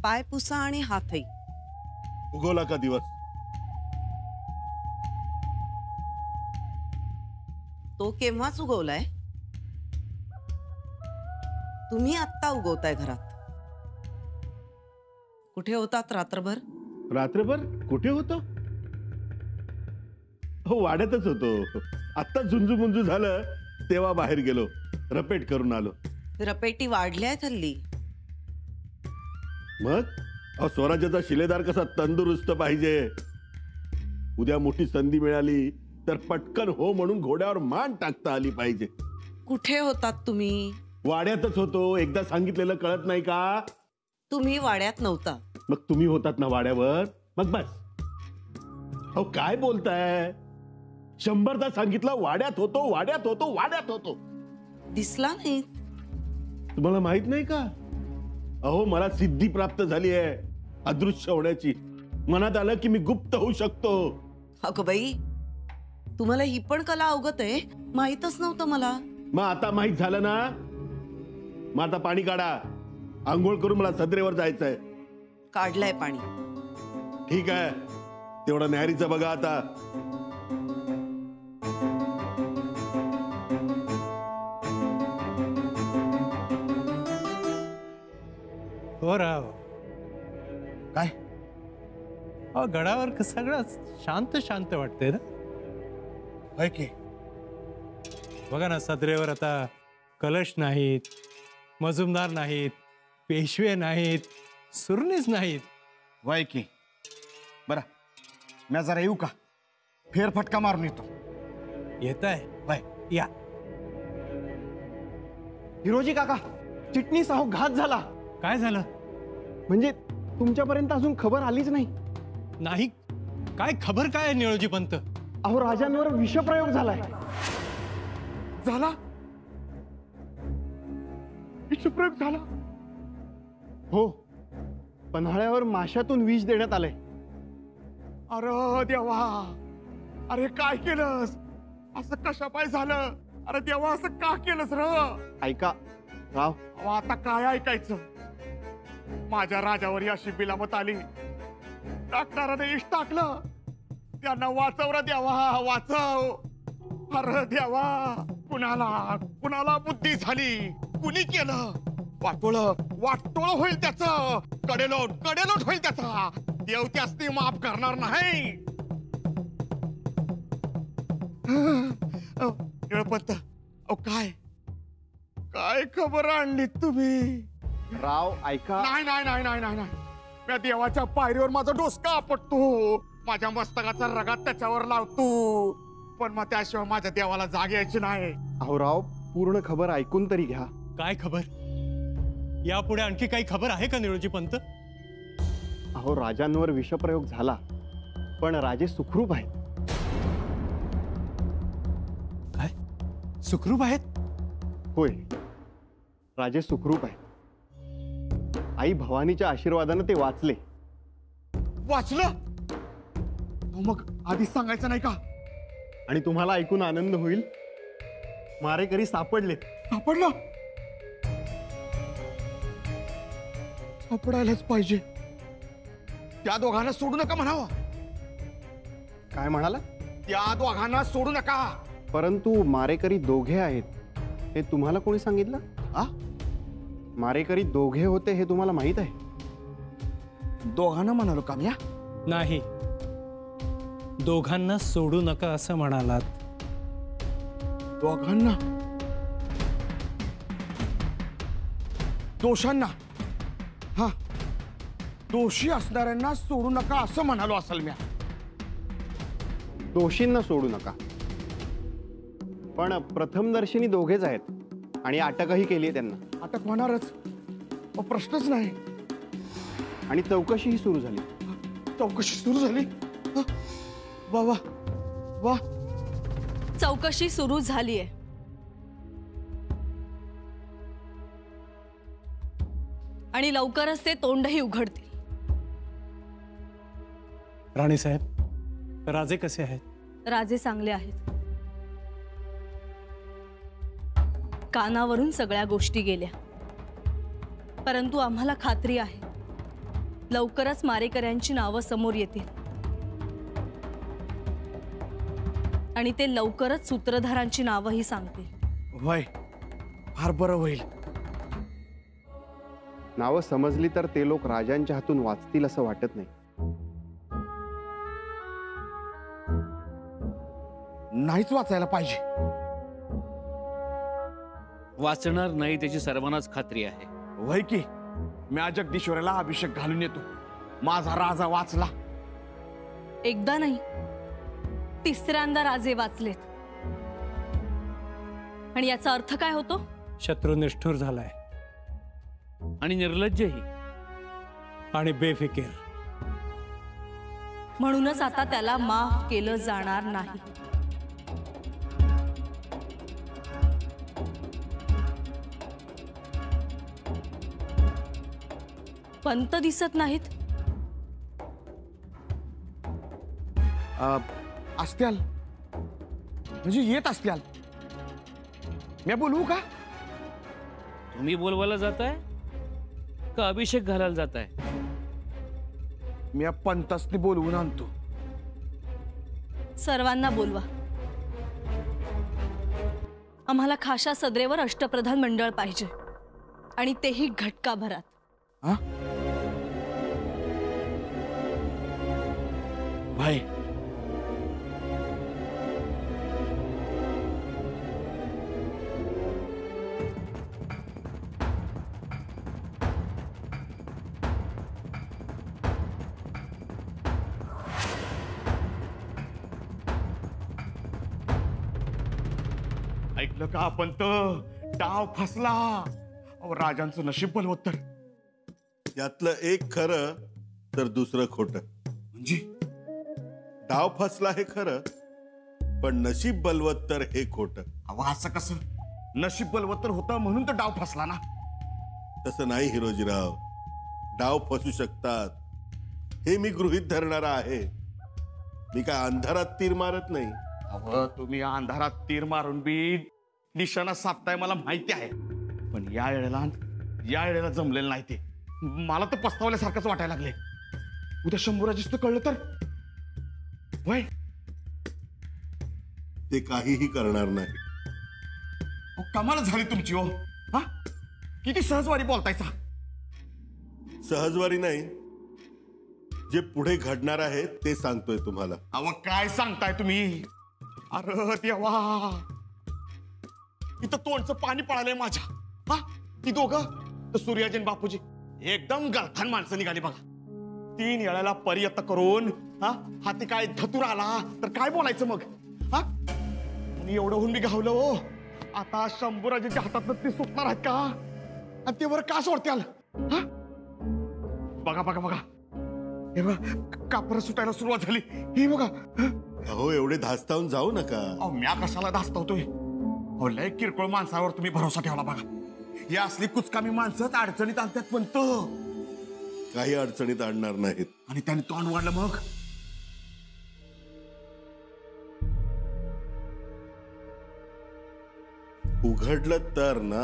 पाय पुसा आणि हातही. उगवला का दिवस? तो केव्हाच उगवलाय. तुम्ही आत्ता उगवताय घरात. कुठे होतात रात्रभर? रात्रभर कुठे होतो? हो, वाड्यातच होतो. आत्ता झुंजू मुंजू झालं तेव्हा बाहेर गेलो, रपेट करून आलो. रपेटी वाढल्या हल्ली. मग स्वराज्याचा शिलेदार कसा तंदुरुस्त पाहिजे. उद्या मोठी संधी मिळाली तर पटकन हो म्हणून घोड्यावर मान टाकता आली पाहिजे. कुठे होतात तुम्ही? वाड्यातच होतो. एकदा सांगितलेलं कळत नाही का? तुम्ही वाड्यात नव्हता. मग तुम्ही होतात ना वाड्यावर. मग बस. अहो काय बोलताय? 100दा सांगितलं वाड्यात होतो, वाड्यात होतो, वाड्यात होतो. दिसला नाही. तुम्हाला माहित नाही का? अहो मला सिद्धी प्राप्त झाली आहे अदृश्य होण्याची. मनात आलं की मी गुप्त होऊ शकतो. अगं बाई, तुम्हाला ही पण कला अवगत आहे? माहीतच नव्हतं मला. मग आता माहित झालं ना. मग आता पाणी काढा. आंघोळ करून मला सदरेवर जायचंय. काढलंय पाणी. ठीक आहे, तेवढं न्याहारीचं बघा आता. हो राव. काय? गडावर सगळं शांत शांत वाटतंय ना. होय की. बघा ना, सदरेवर आता कलश नाहीत, मजुमदार नाहीत, पेशवे नाहीत, सुरणीच नाहीत. वय की. बरं, मी जरा येऊ का? फेरफटका मारून येतो. येत आहे. वय. या. हिरोजी काका, चिटणीस अहो घात झाला. काय झालं? म्हणजे तुमच्यापर्यंत अजून खबर आलीच नाही. नाही. काय खबर काय आहे निळोजी पंत? अहो राजांवर विषप्रयोग झालाय. झाला? विषप्रयोग झाला? हो, पन्हाळ्यावर माशातून विष देण्यात आलंय. अरे देवा, अरे काय केलंस? असं कशापाय झालं? अरे देवा, असं का केलंस र? ऐका राव, अहो, आता काय ऐकायचं? माझ्या राजावर अशी बिलामत आली. टाकणाराने इश टाकलं. त्यांना वाचव रे देवा, वाचव. अरे देवा, कुणाला बुद्धी झाली? कुणी केलं? वाटोळ होईल त्याचं. कडेलोट होईल त्याचा. देव त्यासनी माफ करणार नाही. निळपंत, काय खबर आणली तुम्ही? राव ऐका. नाही. त्या देवाच्या पायरीवर माझा डोसका आपटतो. माझ्या मस्तकाचा रगात त्याच्यावर लावतो. पण मग त्याशिवाय माझ्या देवाला जाग यायची नाही. अहो राव, पूर्ण खबर ऐकून तरी घ्या. काय खबर? यापुढे आणखी काही खबर आहे का निळोजी पंत? अहो राजांवर विषप्रयोग झाला, पण राजे सुखरूप आहेत. काय? सुखरूप आहेत? होय, राजे सुखरूप आहेत. आई भवानीच्या आशीर्वादाने ते वाचले. वाचलं? मग आधीच सांगायचं नाही का? आणि तुम्हाला ऐकून आनंद होईल, मारेकरी सापडलेत. सापडलं? सापडायलाच पाहिजे. त्या दोघांना सोडू नका म्हणावं. काय म्हणाला? त्या दोघांना सोडू नका. परंतु मारेकरी दोघे आहेत हे तुम्हाला कोणी सांगितलं? मारेकरी दोघे होते हे तुम्हाला माहित आहे? दोघांना म्हणालो का म्या? नाही, दोघांना सोडू नका असं म्हणालात. दोघांना? दोषांना? हा, दोषी असणाऱ्यांना सोडू नका असं म्हणालो असेल म्या. दोषींना सोडू नका, पण प्रथमदर्शनी दोघेच आहेत आणि अटकही केली आहे त्यांना. अटक होणारच, प्रश्नच नाही. आणि चौकशीही सुरू झाली. चौकशी सुरू झाली? वा वा वा. चौकशी सुरू झालीये. आणि लवकरच ते तोंडही उघडतील. राणी साहेब, राजे कसे आहेत? राजे चांगले आहेत. कानावरून सगळ्या गोष्टी गेल्या, परंतु आम्हाला खात्री आहे लवकरच मारेकऱ्यांची नावं समोर येतील आणि ते लवकरच सूत्रधारांची नावंही सांगतील. वय फार बरं होईल. नावं समजली तर ते लोक राजांच्या हातून वाचतील असं वाटत नाही. नाहीच वाचायला पाहिजे. वाचणार नाही त्याची सर्वांनाच खात्री आहे. वय की मी जगदीश्वराला अभिषेक घालून येतो. माझा राजा वाचला. एकदा नाही, तिसऱ्यांदा राजे वाचलेत. आणि याचा अर्थ काय होतो? शत्रू निष्ठुर झालाय आणि निर्लज्जही. आणि बेफिकीर. म्हणूनच आता त्याला माफ केलं जाणार नाही. पंत दिसत नाहीत. असत्याल म्हणजे येत असत्याल. मी बोलवू का? तुम्ही बोलवायला जाताय का अभिषेक घालायला जाताय? मी पंतासनी बोलवून आणतो. सर्वांना बोलवा. आम्हाला खाशा सदरेवर अष्टप्रधान मंडळ पाहिजे आणि तेही घटकाभरात. हा भाई ऐकलं का आपण तर डाव फसला. अहो राजांचं नशीब बलवत्तर. यातलं एक खरं तर दुसरं खोटं. म्हणजे डाव फसला हे खरं, पण नशीब बलवत्तर हे खोटं. अहो असं कसं? नशीब बलवत्तर होतं म्हणून तर डाव फसला ना. तसं नाही हिरोजीराव. डाव फसू शकतात हे मी गृहीत धरणारा आहे. मी काय अंधारात तीर मारत नाही. अहो तुम्ही अंधारात तीर मारून बी निशाणा साधताय मला माहिती आहे. पण या वेळेला जमलेलं नाही ते. मला तर पस्तावल्यासारखंच वाटायला लागले. उद्या शंभूराजीच तर कळलं तर वय ते काहीही करणार नाही. अहो, कमाल झाली तुमची. हो हा किती सहजवारी बोलतायचा. सहजवारी नाही, जे पुढे घडणार आहे ते सांगतोय तुम्हाला. अहो काय सांगताय तुम्ही? अरे देवा, इथं तोंडचं पाणी पळालंय माझ्या. हा ती दोघं तर सूर्याजी आणि बापूजी एकदम गलथान माणसं निघाली बघा. 3 वेळाला पर्यत करून हाती काय धतूर आला तर काय बोलायचं मग? हा आणि एवढं होऊन मी गावलं. हो आता शंभूराजांच्या हातात ते सुटणार आहेत का? आणि ते वर का सोडत्याल? हा बघा बघा बघा, हे बघा कापर सुटायला सुरुवात झाली. हे बघा. अहो एवढे धास्तावून जाऊ नका. अहो म्या कशाला धास्तावतोय? हो लय किरकोळ माणसावर तुम्ही भरोसा ठेवला बघा. ही असली कुचकामी माणसंच अडचणीत आणतात. पण तो काही अडचणीत आणणार नाहीत. आणि त्याने तोंड वाढलं मग उघडलं तर ना.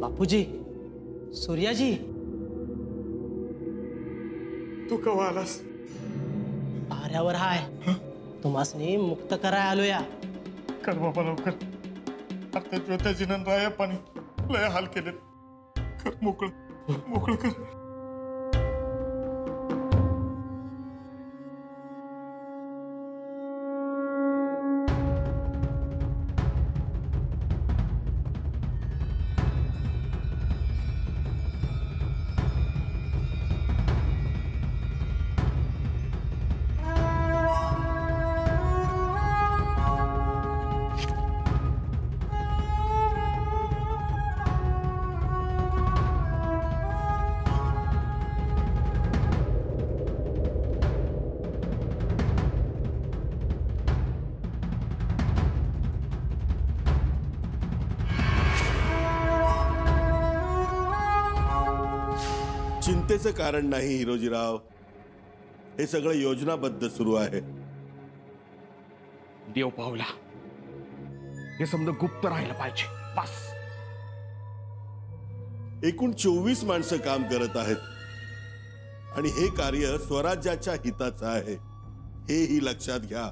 बापूजी, सूर्याजी, तू कवा आलास? पाऱ्यावर हाय. तुम्हासनी मुक्त कराय आलो या. कर बाबा लवकर. आता ज्योत्याजीनं राया पाणी लय हाल केले. कर मोकळं मोकळं कर. चिंतेचं कारण नाही हिरोजीराव. हे सगळं योजनाबद्ध सुरू आहे. देव पावला, हे समजा गुप्त राहिलं पाहिजे बस. एकूण 24 माणसं काम करत आहेत आणि हे कार्य स्वराज्याच्या हिताचं आहे, हेही लक्षात घ्या.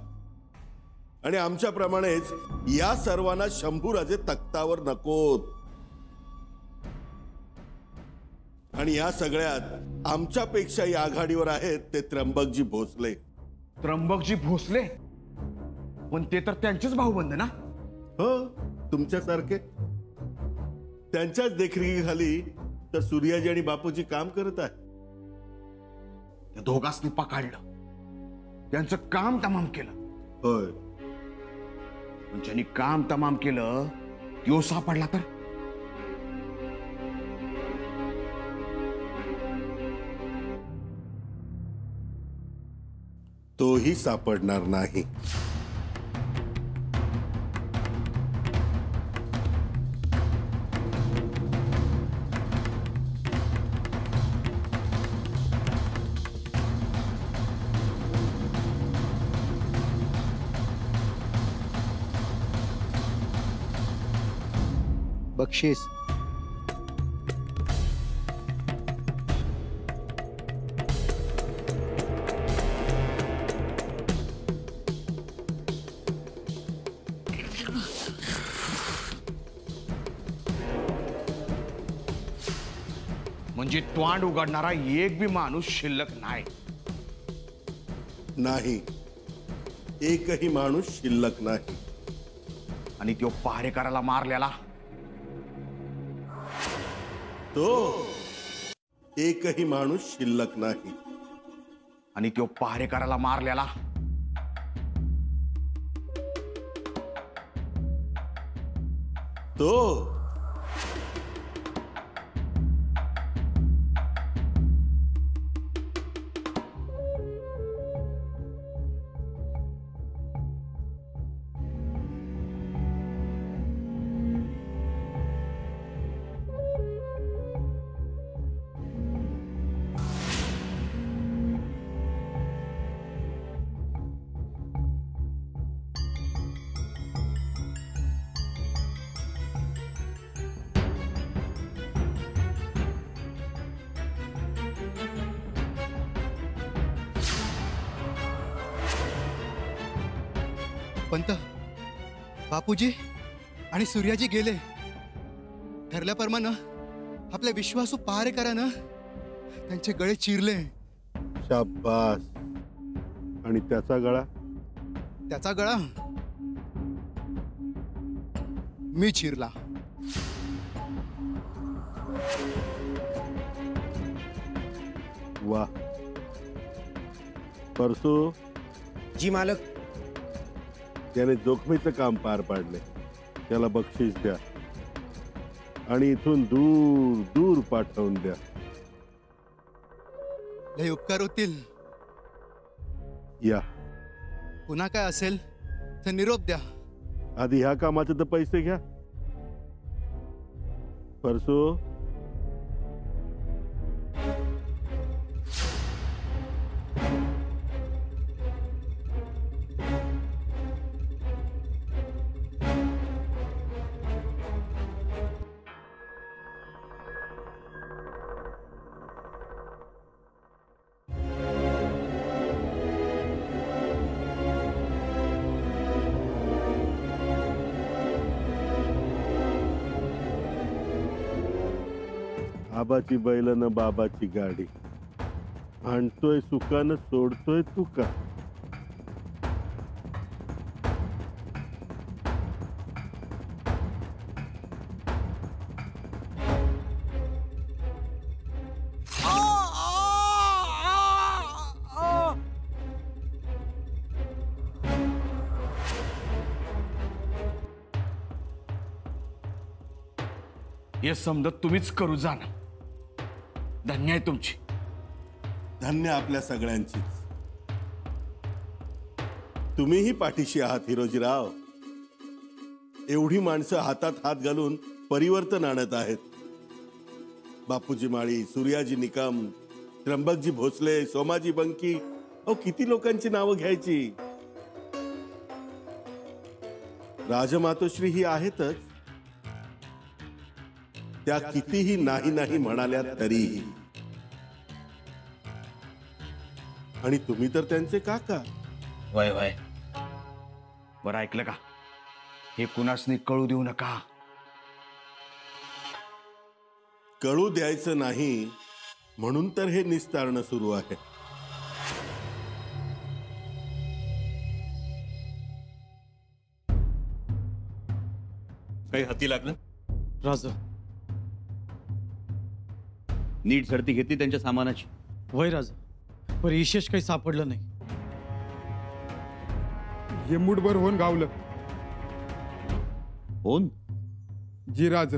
आणि आमच्याप्रमाणेच या सर्वांना शंभूराजे तख्तावर नकोत. आणि या सगळ्यात आमच्यापेक्षाही आघाडीवर आहेत ते त्र्यंबकजी भोसले. त्र्यंबकजी भोसले? पण ते तर त्यांचेच भाऊबंद ना? हो, तुमच्यासारखे. त्यांच्याच देखरेखीखाली तर सूर्याजी आणि बापूजी काम करत आहे. त्या दोघांनी पकडलं, त्यांचं काम तमाम केलं. होय, पण ज्यांनी काम तमाम केलं तो सापडला तर? तोही सापडणार नाही. बक्षीस. म्हणजे तोंड उघडणारा एक बी माणूस शिल्लक नाही. नाही, एकही माणूस शिल्लक नाही. आणि तो पहारेकराला मारलेला तो एकही माणूस शिल्लक नाही. आणि तो पहारेकराला मारलेला तो पंत, बापूजी आणि सूर्याजी गेले. ठरल्याप्रमाणे आपल्या विश्वासू पहारेकरानं त्यांचे गळे चिरले. शाबास. आणि त्याचा गळा? त्याचा गळा मी चिरला. वा. परसू जी मालक. त्याने जोखमीचं काम पार पाडले, त्याला बक्षीस द्या आणि इथून दूर दूर पाठवून द्या. लय उपकार होतील. या. पुन्हा काय असेल तर निरोप द्या. आधी ह्या कामाचे तर पैसे घ्या. परसू आबाची बैल न बाबाची गाडी, आणतोय सुखानं सोडतोय तुका. हे समजत तुम्हीच करू जाणं. धन्य आहे तुमची. धन्य आपल्या सगळ्यांचीच. तुम्हीही पाठीशी आहात हिरोजीराव. एवढी माणसं हातात हात घालून परिवर्तन आणत आहेत. बापूजी माळी, सूर्याजी निकम, त्र्यंबकजी भोसले, सोमाजी बंकी, अहो किती लोकांची नावं घ्यायची. राजमातोश्री ही आहेतच, त्या कितीही नाही नाही म्हणाल्या तरीही. आणि तुम्ही तर त्यांचे काका. वय वय बरं ऐकलं का, हे कुणासनी कळू देऊ नका. कळू द्यायचं नाही म्हणून तर हे निस्तारणं सुरू आहे. काही हाती लागलं? राज नीट झडती घेतली त्यांच्या सामानाची? वय राज, पण विशेष काही सापडलं नाही. हे मुठभर होऊन गावलं. होन जी राज,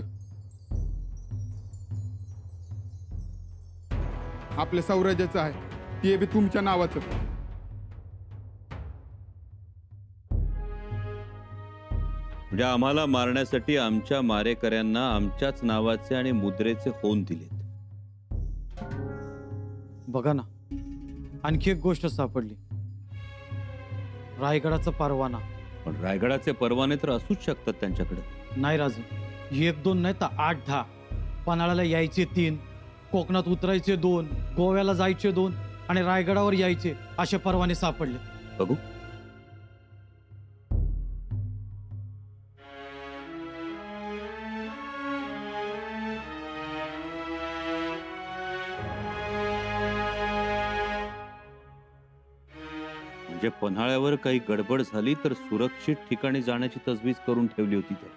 आपल्या सौराज्याचं आहे, ते बी तुमच्या नावाचं. म्हणजे आम्हाला मारण्यासाठी आमच्या मारेकऱ्यांना आमच्याच नावाचे आणि मुद्रेचे होन दिलेत. बघा ना, आणखी एक गोष्ट सापडली, रायगडाचा परवाना. पण रायगडाचे परवाने तर असूच शकतात त्यांच्याकडे. नाही राजू, 1-2 नाही तर 8-10. पन्हाळ्याला यायचे 3, कोकणात उतरायचे 2, गोव्याला जायचे 2 आणि रायगडावर यायचे असे परवाने सापडले. बघू. म्हणजे पन्हाळ्यावर काही गडबड झाली तर सुरक्षित ठिकाणी जाण्याची तजवीज करून ठेवली होती. तर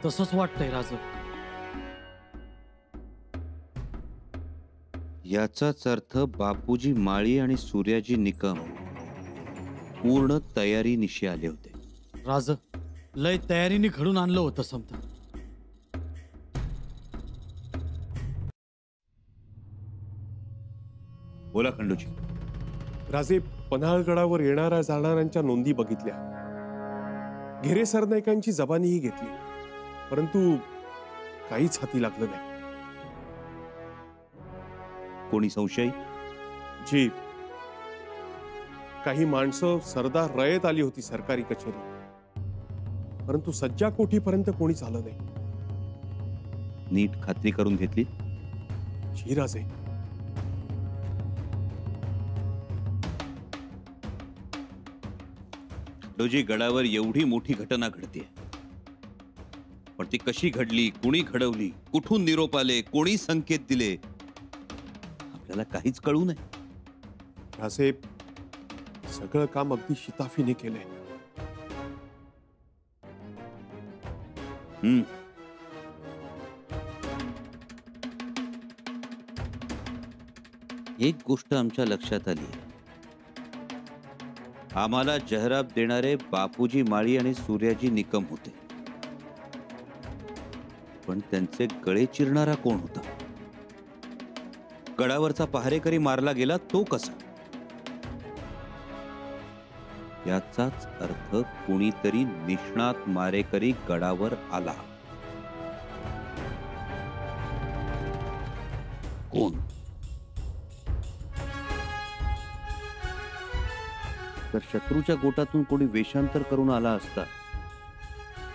तसंच वाटतंय राजू. याचाच अर्थ बापूजी माळी आणि सूर्याजी निकम पूर्ण तयारीनिशी आले होते. राज, लय तयारीने घडून आणलं होतं समजा. बोला खंडूजी. राजे, पन्हाळगडावर येणाऱ्या जाणाऱ्यांच्या नोंदी बघितल्या, घेरे सरनाईकांची जबानीही घेतली, परंतु काहीच हाती लागलं नाही. कोणी संशयी? जी, काही माणसं सरदार रयत आली होती सरकारी कचेरीत, परंतु सज्जा कोठीपर्यंत कोणीच आलं नाही. नीट खात्री करून घेतली? जी राजे. खंडोजी, गडावर एवढी मोठी घटना घडते, पण ती कशी घडली, कुणी घडवली, कुठून निरोप आले, कोणी संकेत दिले, आपल्याला काहीच कळू नये. राजे, सगळं काम अगदी शिताफीने केलंय. एक गोष्ट आमच्या लक्षात आली. आम्हाला जहराब देणारे बापूजी माळी आणि सूर्याजी निकम होते, पण त्यांचे गळे चिरणारा कोण होता? गडावरचा पहारेकरी मारला गेला तो कसा? याचाच अर्थ कोणीतरी निष्णात मारेकरी गडावर आला. कोण? तर शत्रूच्या गोटातून कोणी वेषांतर करून आला असता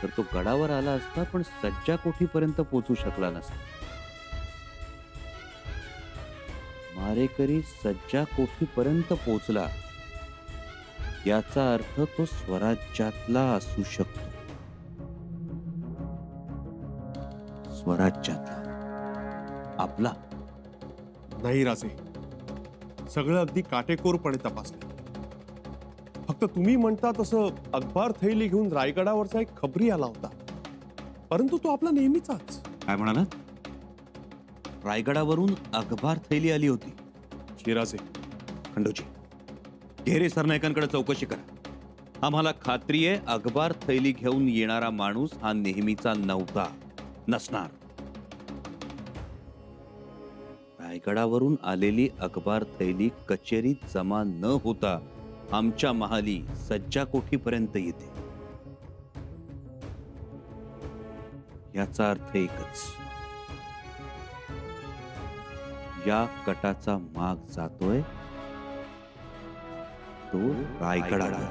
तर तो गडावर आला असता, पण सज्जा कोठीपर्यंत पोहोचू शकला नसता. मारेकरी सज्जा कोठीपर्यंत पोहोचला याचा अर्थ तो स्वराज्यातला असू शकतो. स्वराज्यातला आपला नाही राजे, सगळं अगदी काटेकोरपणे तपासलं. फक्त तुम्ही म्हणता तसं अखबार थैली घेऊन रायगडावरचा एक खबरी आला होता, परंतु तो आपला नेहमीचाच. काय म्हणाला? रायगडावरून अखबार थैली आली होती? शिराजे. खंडोजी, घेरे सरनाईकांकडे चौकशी करा. आम्हाला खात्री आहे अखबार थैली घेऊन येणारा माणूस हा नेहमीचा नव्हता, नसणार. रायगडावरून आलेली अखबार थैली कचेरीत जमा न होता आमच्या महाली सज्जा कोठीपर्यंत येते. याचा अर्थ एकच, या कटाचा माग जातोय तो रायगडावर.